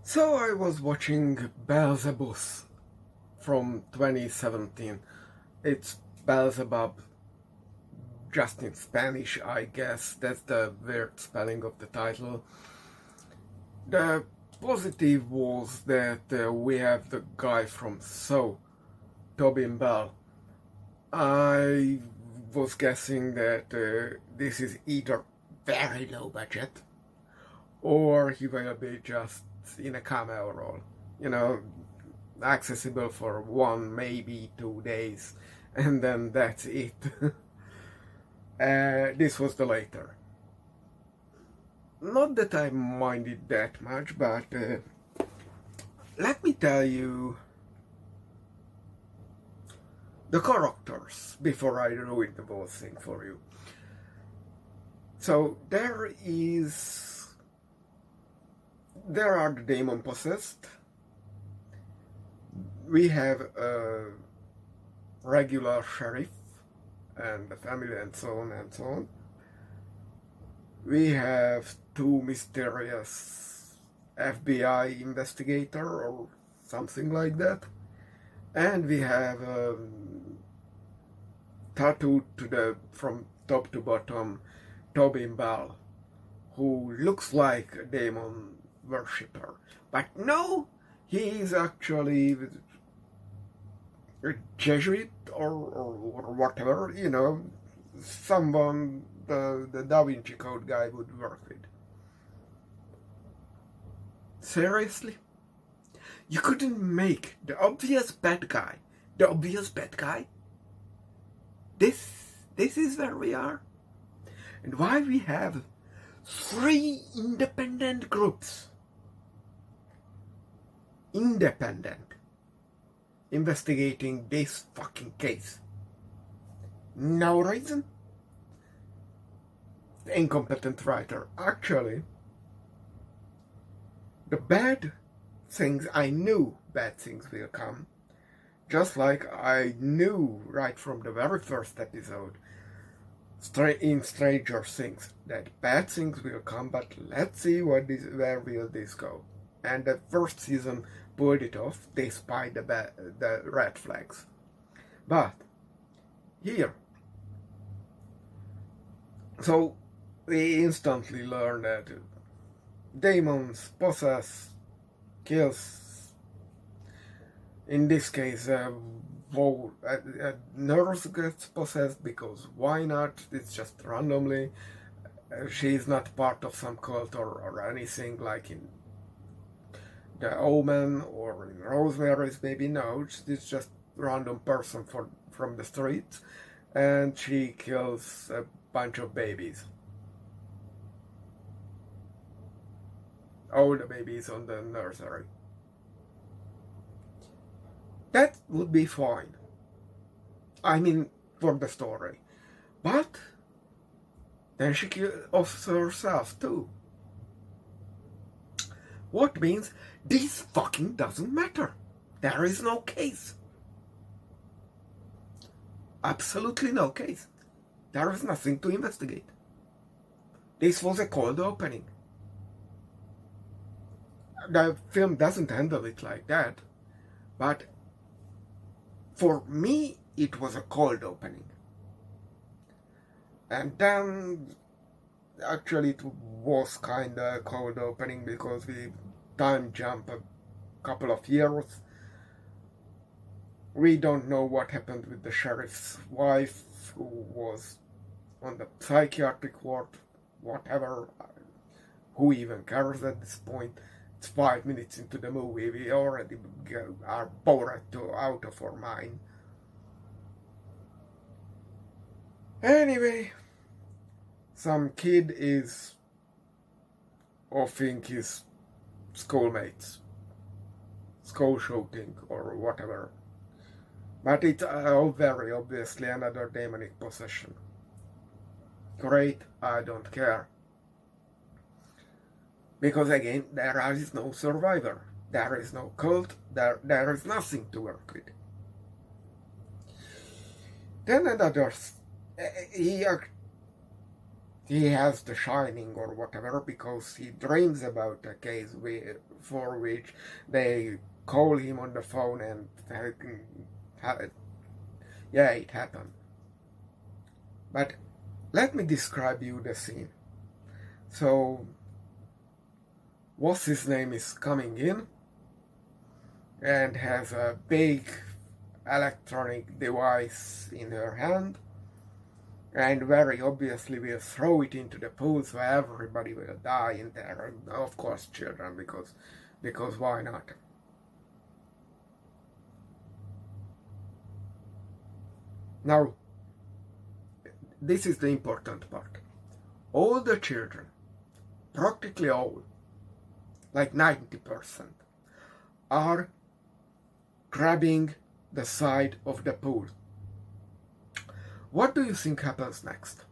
So I was watching Belzebuth from 2017. It's Belzebub, just in Spanish, I guess. That's the weird spelling of the title. The positive was that we have the guy from So, Tobin Bell. I was guessing that this is either very low budget or he will be just in a cameo role. You know, accessible for 1, maybe 2 days, and then that's it. This was the later. Not that I minded that much, but let me tell you the characters before I ruin the whole thing for you. So there are the demon possessed. We have a regular sheriff and the family and so on and so on. We have 2 mysterious FBI investigator or something like that. And we have tattooed from top to bottom Tobin Bell, who looks like a demon worshipper. But no, he is actually a Jesuit or whatever, you know, someone the Da Vinci Code guy would work with. Seriously? You couldn't make the obvious bad guy the obvious bad guy? This is where we are. And why we have 3 independent groups. Independent. Investigating this fucking case. No reason. The incompetent writer. Actually, the bad things, I knew bad things will come. Just like I knew right from the very first episode in Stranger Things that bad things will come, but let's see where will this go. And the first season pulled it off despite the red flags. But here, so we instantly learn that demons possess, kills. In this case, a nurse gets possessed because why not? It's just randomly. She is not part of some cult or anything like in The Omen or in Rosemary's Baby. No, it's just random person from the streets, and she kills a bunch of babies. All the babies on the nursery. That would be fine. I mean, for the story. But then she kills herself too. What means this fucking doesn't matter. There is no case. Absolutely no case. There is nothing to investigate. This was a cold opening. The film doesn't handle it like that, but for me, it was a cold opening. And then, actually, it was kind of a cold opening because we time jump a couple of years. We don't know what happened with the sheriff's wife, who was on the psychiatric ward, whatever. Who even cares at this point? It's 5 minutes into the movie, we already are bored out of our mind. Anyway, some kid is offing his schoolmates, school shooting or whatever. But it's very obviously another demonic possession. Great, I don't care. Because again, there is no survivor, there is no cult, there is nothing to work with. Then another, he has the shining or whatever because he dreams about a case for which they call him on the phone and yeah, it happened. But let me describe you the scene. So what's his name is coming in and has a big electronic device in her hand, and very obviously will throw it into the pool so everybody will die in there, and of course children, because why not? Now, this is the important part. All the children, practically all, like 90%, are grabbing the side of the pool. What do you think happens next?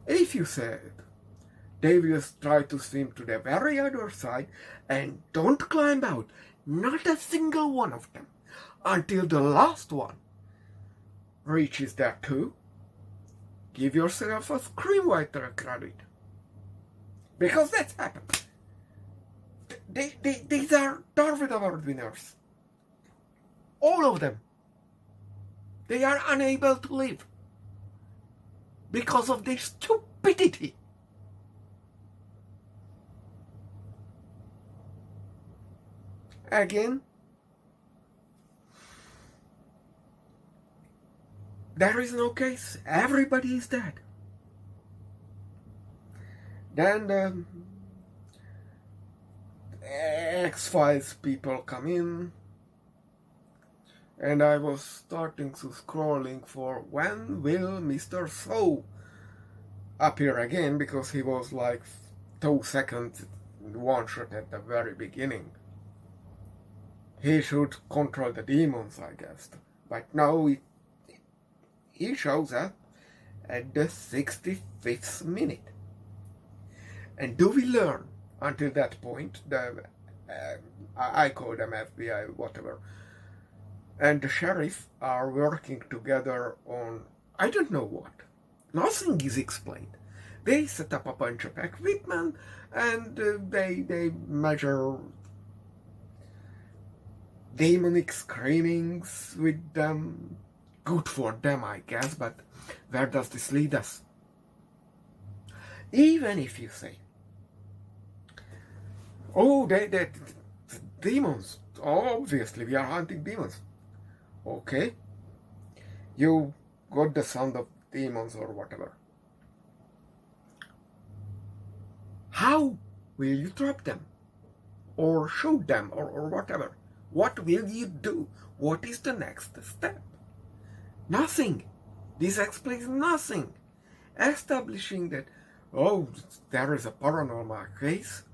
If you said they will try to swim to the very other side and don't climb out, not a single one of them, until the last one reaches there too, give yourself a screenwriter credit. Because that's happened. These are Darwin Award winners. All of them. They are unable to live because of their stupidity. Again, there is no case. Everybody is dead. Then the X-Files people come in, and I was starting to scrolling for when will Mr. So appear again, because he was like 2 seconds one shot at the very beginning. He should control the demons, I guess. But no, he shows up at the 65th minute. And do we learn until that point, I call them FBI, whatever, and the sheriff are working together on, I don't know what. Nothing is explained. They set up a bunch of equipment and they measure demonic screenings with them. Good for them, I guess, but where does this lead us? Even if you say, oh, they demons, obviously we are hunting demons. Okay, you got the sound of demons or whatever. How will you trap them? Or shoot them or whatever? What will you do? What is the next step? Nothing. This explains nothing. Establishing that, oh, there is a paranormal case,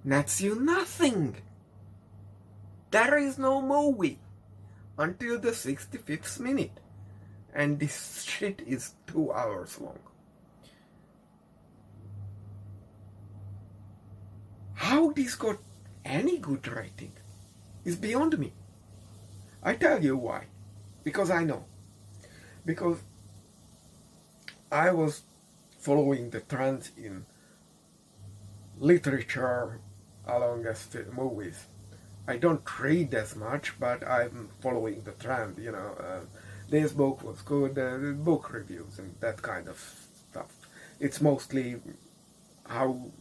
nets you nothing. There is no movie until the 65th minute, and this shit is 2 hours long. How this got any good rating is beyond me. I tell you why. Because I know. Because I was following the trend in literature along as movies. I don't read as much, but I'm following the trend, you know. This book was good, book reviews and that kind of stuff. It's mostly how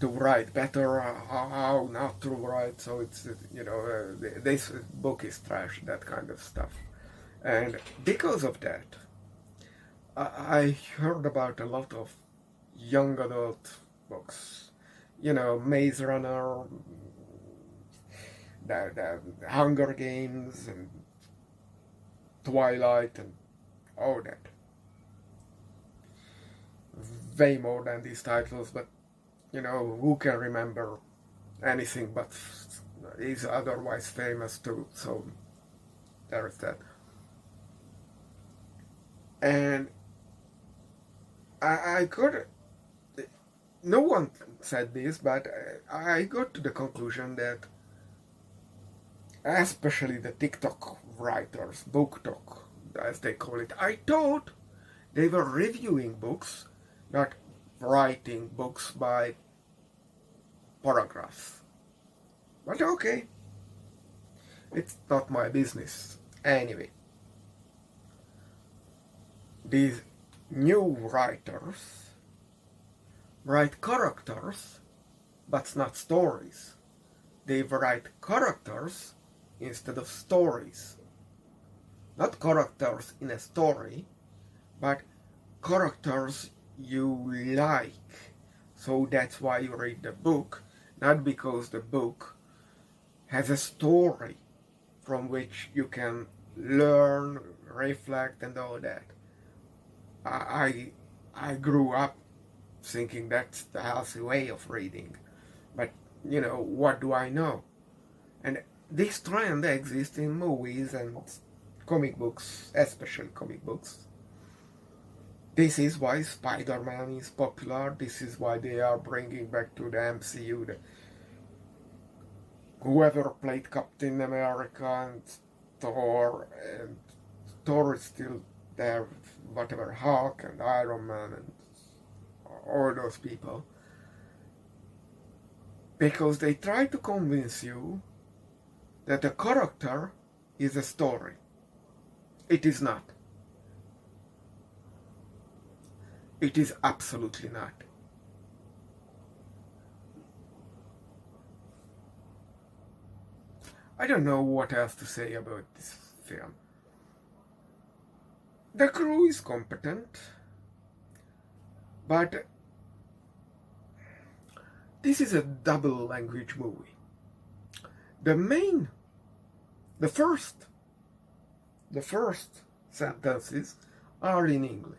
to write better, how not to write, so it's, you know, this book is trash, that kind of stuff. And because of that, I heard about a lot of young adult books, you know, Maze Runner, the Hunger Games, and Twilight, and all that. Way more than these titles, but you know, who can remember anything but is otherwise famous too, so there is that. And I could, no one said this, but I got to the conclusion that especially the TikTok writers, book talk as they call it. I thought they were reviewing books, not writing books by paragraphs. But okay, it's not my business. Anyway, these new writers write characters, but not stories. They write characters instead of stories. Not characters in a story, but characters you like. So that's why you read the book, not because the book has a story from which you can learn, reflect, and all that. I grew up thinking that's the healthy way of reading. But, what do I know? And this trend exists in movies and comic books, especially comic books. This is why Spider-Man is popular. This is why they are bringing back to the MCU whoever played Captain America and Thor is still there, whatever, Hulk and Iron Man and all those people. Because they try to convince you that a character is a story. It is not. It is absolutely not. I don't know what else to say about this film. The crew is competent, but this is a double language movie. The first sentences are in English.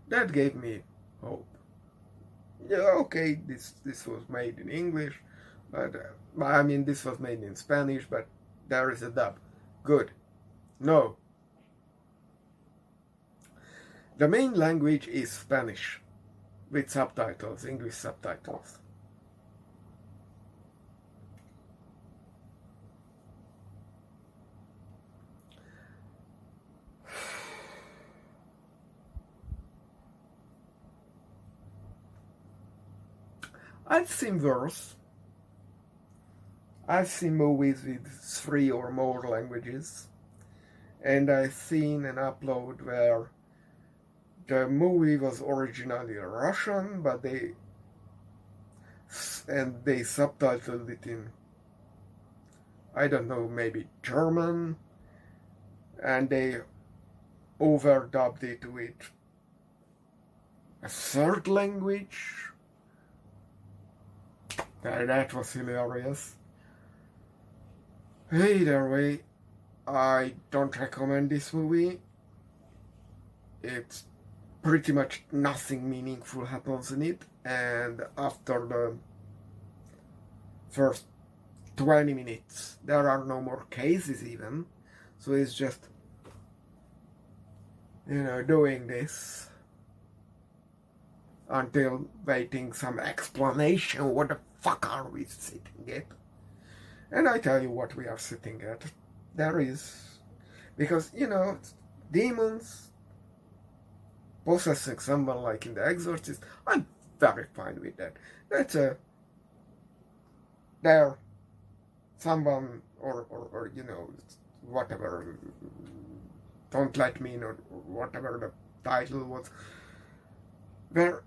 That gave me hope. Yeah, okay, this was made in English, but this was made in Spanish, but there is a dub. Good. No. The main language is Spanish, with subtitles, English subtitles. I've seen worse. I've seen movies with 3 or more languages, and I've seen an upload where the movie was originally Russian, but they subtitled it in, I don't know, maybe German, and they overdubbed it with a third language. That was hilarious. Either way, I don't recommend this movie. It's pretty much nothing meaningful happens in it, and after the first 20 minutes there are no more cases even, so it's just doing this until waiting some explanation. What the fuck are we sitting at? And I tell you what we are sitting at. There is, because demons possessing someone like in The Exorcist, I'm very fine with that. That's there someone or whatever, Don't Let Me In, or whatever the title was, where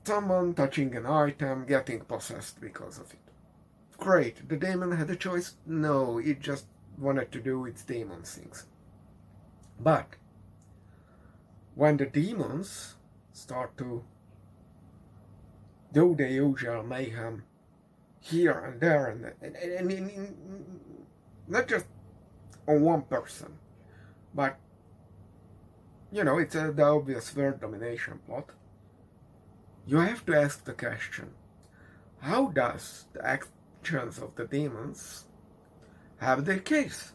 someone touching an item getting possessed because of it. Great, the demon had a choice? No, it just wanted to do its demon things. But when the demons start to do the usual mayhem here and there, and not just on one person, but it's the obvious world domination plot, you have to ask the question, how does the actions of the demons have their case,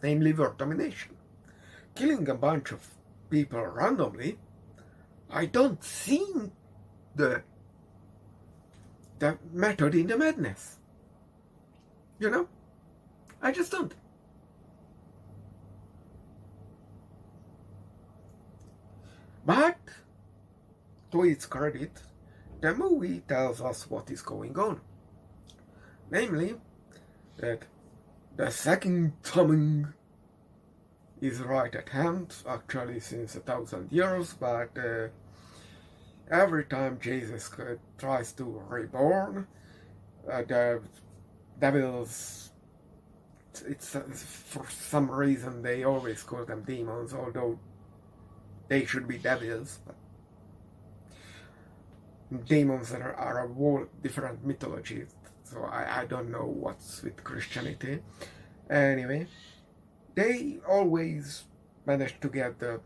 namely world domination? Killing a bunch of people randomly, I don't see the method in the madness. I just don't. But, to its credit, the movie tells us what is going on. Namely, that the second coming is right at hand, actually since 1,000 years, but every time Jesus tries to reborn, the devils, for some reason they always call them demons, although they should be devils, but demons are a whole different mythology, so I don't know what's with Christianity. Anyway, they always manage to get the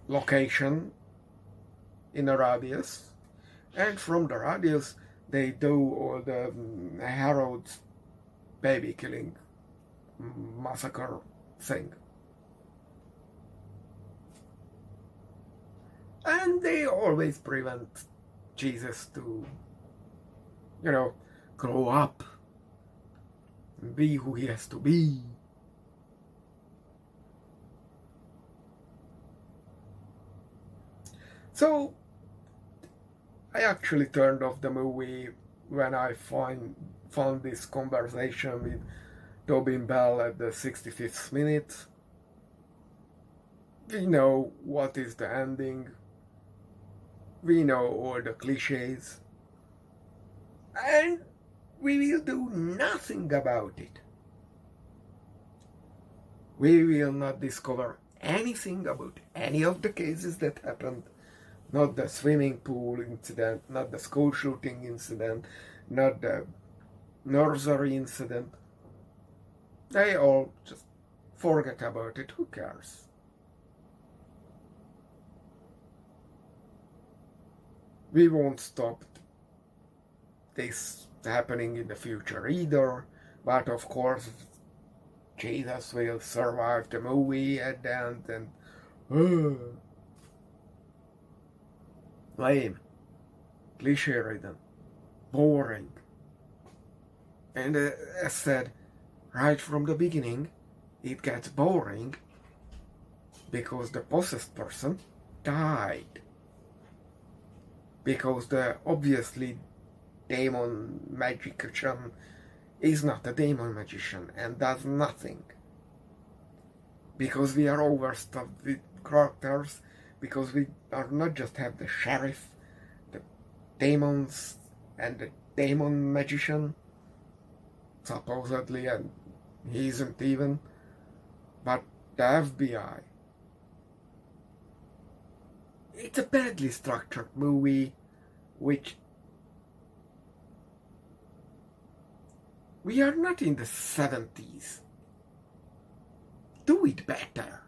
location in a radius, and from the radius they do all the Herod baby killing massacre thing. And they always prevent Jesus to, grow up and be who he has to be. So, I actually turned off the movie when I found this conversation with Tobin Bell at the 65th minute. We know what is the ending. We know all the cliches. And we will do nothing about it. We will not discover anything about any of the cases that happened. Not the swimming pool incident, not the school shooting incident, not the nursery incident. They all just forget about it. Who cares? We won't stop this happening in the future either, but of course Jesus will survive the movie at the end, and lame, cliche-ridden, boring. And as said, right from the beginning, it gets boring because the possessed person died. Because the obviously demon magician is not a demon magician and does nothing. Because we are overstuffed with characters, because we are not just have the sheriff, the demons, and the demon magician, supposedly, and he isn't even, but the FBI. It's a badly structured movie, which we are not in the 70s. Do it better.